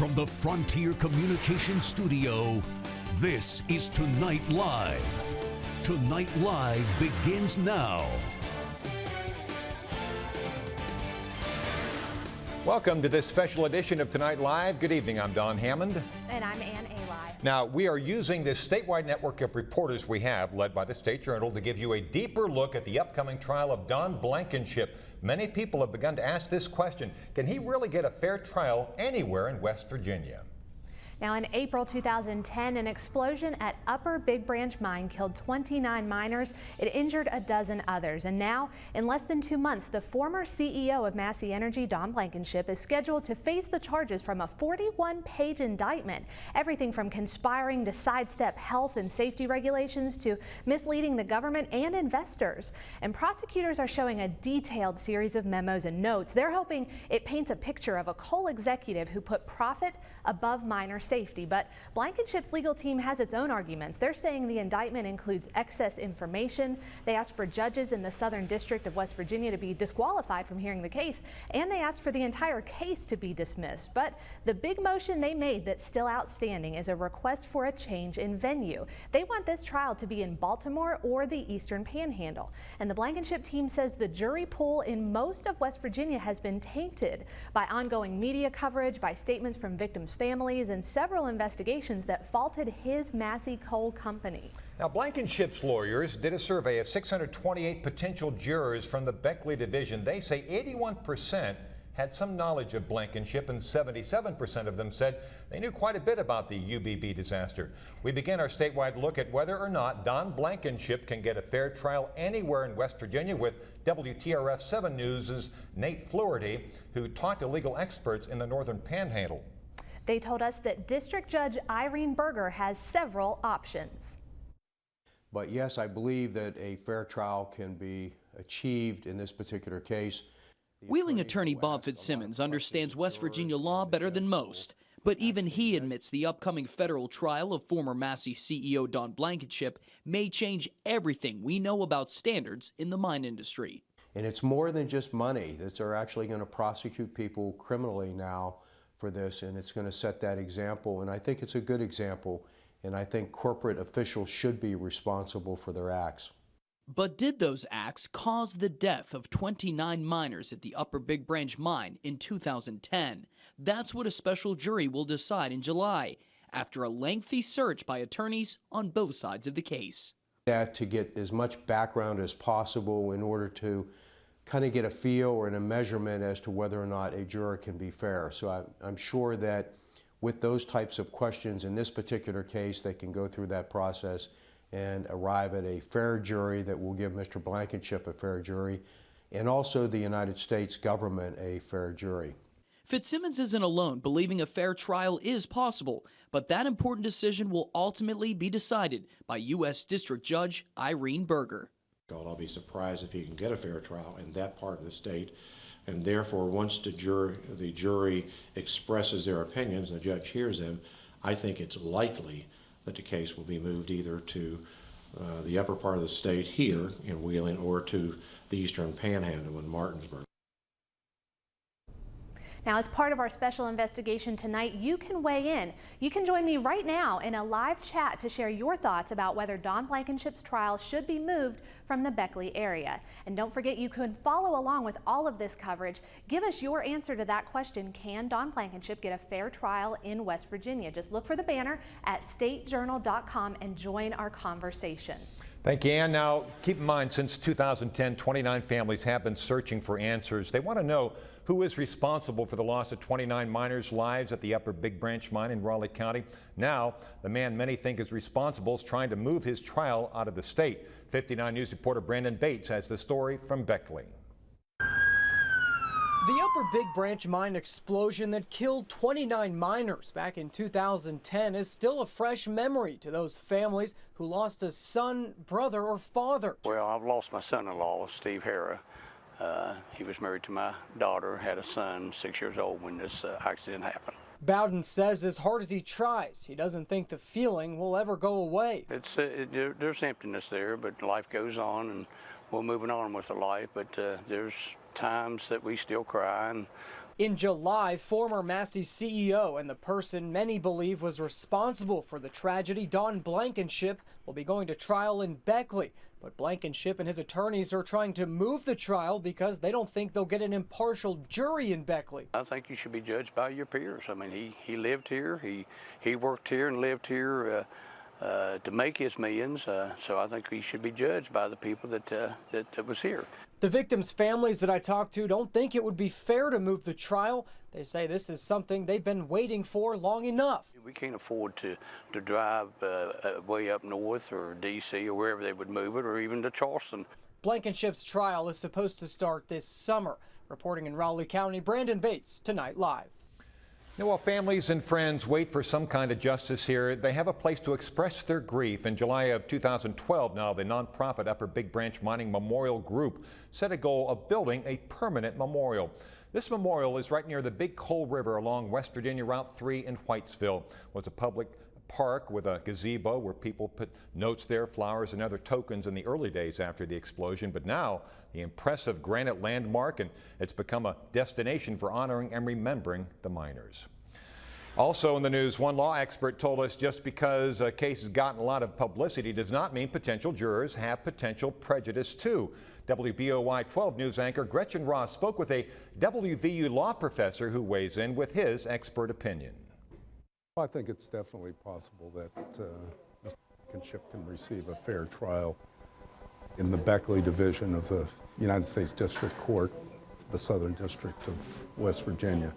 From the Frontier Communications Studio, this is Tonight Live. Tonight Live begins now. Welcome to this special edition of Tonight Live. Good evening, I'm Don Hammond. And I'm Ann Eli. Now, we are using this statewide network of reporters we have, led by the State Journal, to give you a deeper look at the upcoming trial of Don Blankenship. Many people have begun to ask this question: can he really get a fair trial anywhere in West Virginia? Now, in April 2010, an explosion at Upper Big Branch Mine killed 29 miners. It injured a dozen others. And now, in less than 2 months, the former CEO of Massey Energy, Don Blankenship, is scheduled to face the charges from a 41-page indictment. Everything from conspiring to sidestep health and safety regulations to misleading the government and investors. And prosecutors are showing a detailed series of memos and notes. They're hoping it paints a picture of a coal executive who put profit above miner safety. But Blankenship's legal team has its own arguments. They're saying the indictment includes excess information. They asked for judges in the Southern District of West Virginia to be disqualified from hearing the case, and they asked for the entire case to be dismissed. But the big motion they made that's still outstanding is a request for a change in venue. They want this trial to be in Baltimore or the Eastern Panhandle. And the Blankenship team says the jury pool in most of West Virginia has been tainted by ongoing media coverage, by statements from victims' families, and several investigations that faulted his Massey Coal Company. Now, Blankenship's lawyers did a survey of 628 potential jurors from the Beckley division. They say 81% had some knowledge of Blankenship, and 77% of them said they knew quite a bit about the UBB disaster. We begin our statewide look at whether or not Don Blankenship can get a fair trial anywhere in West Virginia with WTRF 7 News' Nate Fluharty, who talked to legal experts in the Northern Panhandle. They told us that District Judge Irene Berger has several options. But yes, I believe that a fair trial can be achieved in this particular case. Wheeling attorney Bob Fitzsimmons understands West Virginia law better than most, but even he admits the upcoming federal trial of former Massey CEO Don Blankenship may change everything we know about standards in the mine industry. And it's more than just money. They're actually going to prosecute people criminally now for this, and it's going to set that example, and I think it's a good example, and I think corporate officials should be responsible for their acts. But did those acts cause the death of 29 miners at the Upper Big Branch Mine in 2010? That's what a special jury will decide in July, after a lengthy search by attorneys on both sides of the case. That to get as much background as possible in order to kind of get a feel or a measurement as to whether or not a juror can be fair. So I'm sure that with those types of questions in this particular case, they can go through that process and arrive at a fair jury that will give Mr. Blankenship a fair jury, and also the United States government a fair jury. Fitzsimmons isn't alone believing a fair trial is possible, but that important decision will ultimately be decided by U.S. District Judge Irene Berger. I'll be surprised if he can get a fair trial in that part of the state, and therefore once the jury expresses their opinions and the judge hears them, I think it's likely that the case will be moved either to the upper part of the state here in Wheeling or to the Eastern Panhandle in Martinsburg. Now, as part of our special investigation tonight, you can weigh in. You can join me right now in a live chat to share your thoughts about whether Don Blankenship's trial should be moved from the Beckley area. And don't forget, you can follow along with all of this coverage. Give us your answer to that question: can Don Blankenship get a fair trial in West Virginia? Just look for the banner at statejournal.com and join our conversation. Thank you, Ann. Now, keep in mind, since 2010, 29 families have been searching for answers. They want to know who is responsible for the loss of 29 miners' lives at the Upper Big Branch Mine in Raleigh County. Now, the man many think is responsible is trying to move his trial out of the state. 59 News reporter Brandon Bates has the story from Beckley. The Upper Big Branch Mine explosion that killed 29 miners back in 2010 is still a fresh memory to those families who lost a son, brother, or father. Well, I've lost my son-in-law, Steve Hara. He was married to my daughter, had a son, 6 years old when this accident happened. Bowden says as hard as he tries, he doesn't think the feeling will ever go away. There's emptiness there, but life goes on and we're moving on with the life, but there's times that we still cry and In July, former Massey CEO and the person many believe was responsible for the tragedy, Don Blankenship, will be going to trial in Beckley. But Blankenship and his attorneys are trying to move the trial because they don't think they'll get an impartial jury in Beckley. I think you should be judged by your peers. I mean, he lived here, he worked here and lived here to make his millions. So I think he should be judged by the people that was here. The victims' families that I talked to don't think it would be fair to move the trial. They say this is something they've been waiting for long enough. We can't afford to drive way up north or D.C. or wherever they would move it, or even to Charleston. Blankenship's trial is supposed to start this summer. Reporting in Raleigh County, Brandon Bates, Tonight Live. Now, while families and friends wait for some kind of justice here, they have a place to express their grief. In July of 2012, now, the nonprofit Upper Big Branch Mining Memorial Group set a goal of building a permanent memorial. This memorial is right near the Big Coal River along West Virginia Route 3 in Whitesville. It was a public park with a gazebo where people put notes there, flowers, and other tokens in the early days after the explosion. But now, the impressive granite landmark, and it's become a destination for honoring and remembering the miners. Also in the news, one law expert told us just because a case has gotten a lot of publicity does not mean potential jurors have potential prejudice too. WBOY 12 News anchor Gretchen Ross spoke with a WVU law professor who weighs in with his expert opinion. I think it's definitely possible that Mr. Blankenship can receive a fair trial in the Beckley Division of the United States District Court, the Southern District of West Virginia.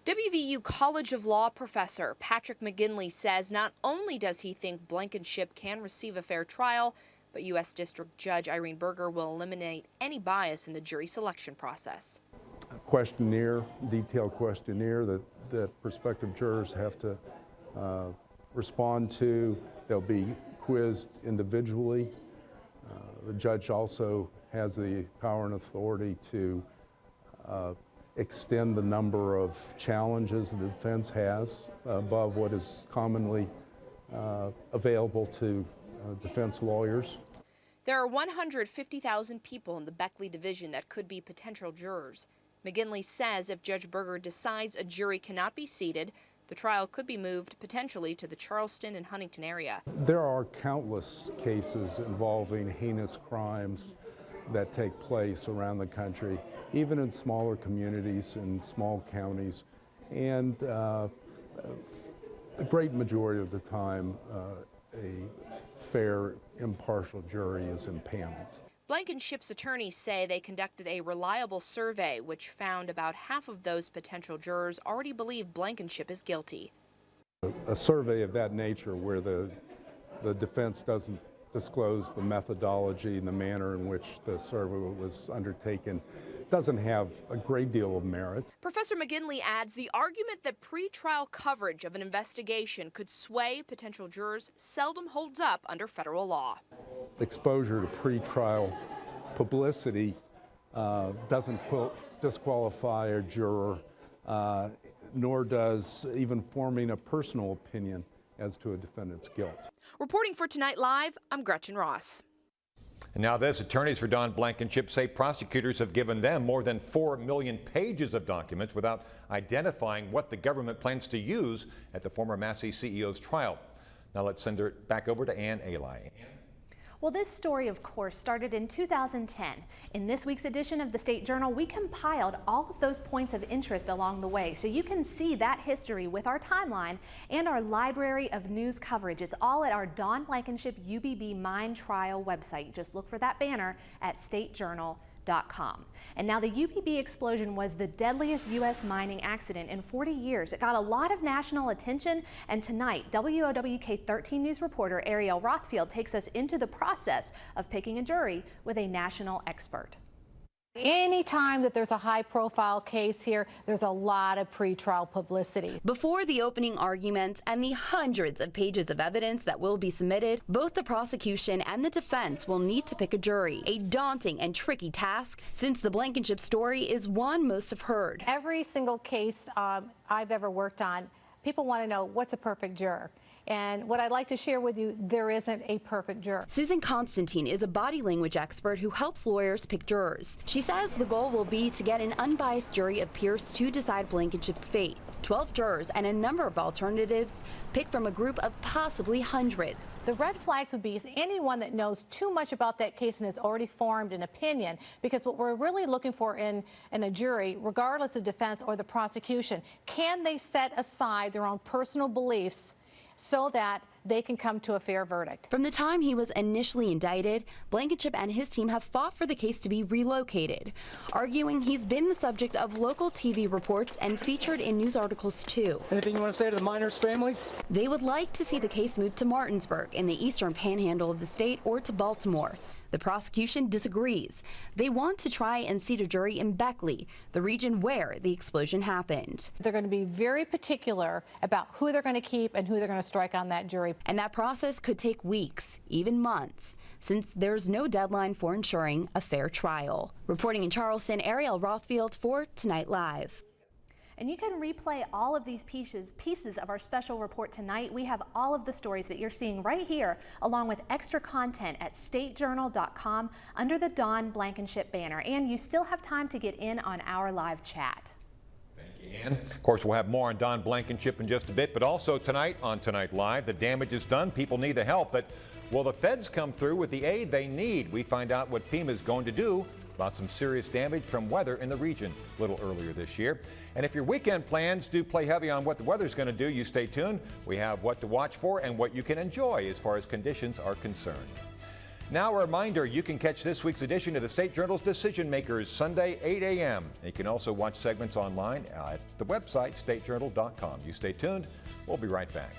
WVU College of Law professor Patrick McGinley says not only does he think Blankenship can receive a fair trial, but U.S. District Judge Irene Berger will eliminate any bias in the jury selection process. A questionnaire, detailed questionnaire that prospective jurors have to respond to. They'll be quizzed individually. The judge also has the power and authority to extend the number of challenges the defense has above what is commonly available to defense lawyers. There are 150,000 people in the Beckley Division that could be potential jurors. McGinley says if Judge Berger decides a jury cannot be seated, the trial could be moved potentially to the Charleston and Huntington area. There are countless cases involving heinous crimes that take place around the country, even in smaller communities and small counties. And the great majority of the time, a fair, impartial jury is impaneled. Blankenship's attorneys say they conducted a reliable survey which found about half of those potential jurors already believe Blankenship is guilty. A survey of that nature where the defense doesn't disclose the methodology and the manner in which the survey was undertaken doesn't have a great deal of merit. Professor McGinley adds the argument that pretrial coverage of an investigation could sway potential jurors seldom holds up under federal law. Exposure to pretrial publicity doesn't disqualify a juror, nor does even forming a personal opinion as to a defendant's guilt. Reporting for Tonight Live, I'm Gretchen Ross. And now this, attorneys for Don Blankenship say prosecutors have given them more than 4 million pages of documents without identifying what the government plans to use at the former Massey CEO's trial. Now let's send it back over to Ann Eli. Well, this story, of course, started in 2010. In this week's edition of the State Journal, we compiled all of those points of interest along the way, so you can see that history with our timeline and our library of news coverage. It's all at our Don Blankenship UBB Mine Trial website. Just look for that banner at statejournal.com. And now the UBB explosion was the deadliest U.S. mining accident in 40 years. It got a lot of national attention, and tonight WOWK 13 News reporter Ariel Rothfield takes us into the process of picking a jury with a national expert. Anytime that there's a high-profile case here, there's a lot of pretrial publicity. Before the opening arguments and the hundreds of pages of evidence that will be submitted, both the prosecution and the defense will need to pick a jury. A daunting and tricky task, since the Blankenship story is one most have heard. Every single case I've ever worked on, people want to know what's a perfect juror. And what I'd like to share with you, there isn't a perfect juror. Susan Constantine is a body language expert who helps lawyers pick jurors. She says the goal will be to get an unbiased jury of peers to decide Blankenship's fate. 12 jurors and a number of alternatives picked from a group of possibly hundreds. The red flags would be anyone that knows too much about that case and has already formed an opinion, because what we're really looking for in a jury, regardless of defense or the prosecution, can they set aside their own personal beliefs so that they can come to a fair verdict. From the time he was initially indicted, Blankenship and his team have fought for the case to be relocated, arguing he's been the subject of local TV reports and featured in news articles too. Anything you want to say to the miners' families? They would like to see the case moved to Martinsburg in the eastern panhandle of the state or to Baltimore. The prosecution disagrees. They want to try and seat a jury in Beckley, the region where the explosion happened. They're going to be very particular about who they're going to keep and who they're going to strike on that jury. And that process could take weeks, even months, since there's no deadline for ensuring a fair trial. Reporting in Charleston, Ariel Rothfield for Tonight Live. And you can replay all of these pieces of our special report tonight. We have all of the stories that you're seeing right here, along with extra content at statejournal.com under the Don Blankenship banner. And you still have time to get in on our live chat. Thank you, Ann. Of course, we'll have more on Don Blankenship in just a bit, but also tonight on Tonight Live, the damage is done. People need the help, but will the feds come through with the aid they need? We find out what FEMA is going to do about some serious damage from weather in the region a little earlier this year. And if your weekend plans do play heavy on what the weather's going to do, you stay tuned. We have what to watch for and what you can enjoy as far as conditions are concerned. Now a reminder, you can catch this week's edition of the State Journal's Decision Makers Sunday, 8 a.m. You can also watch segments online at the website, statejournal.com. You stay tuned. We'll be right back.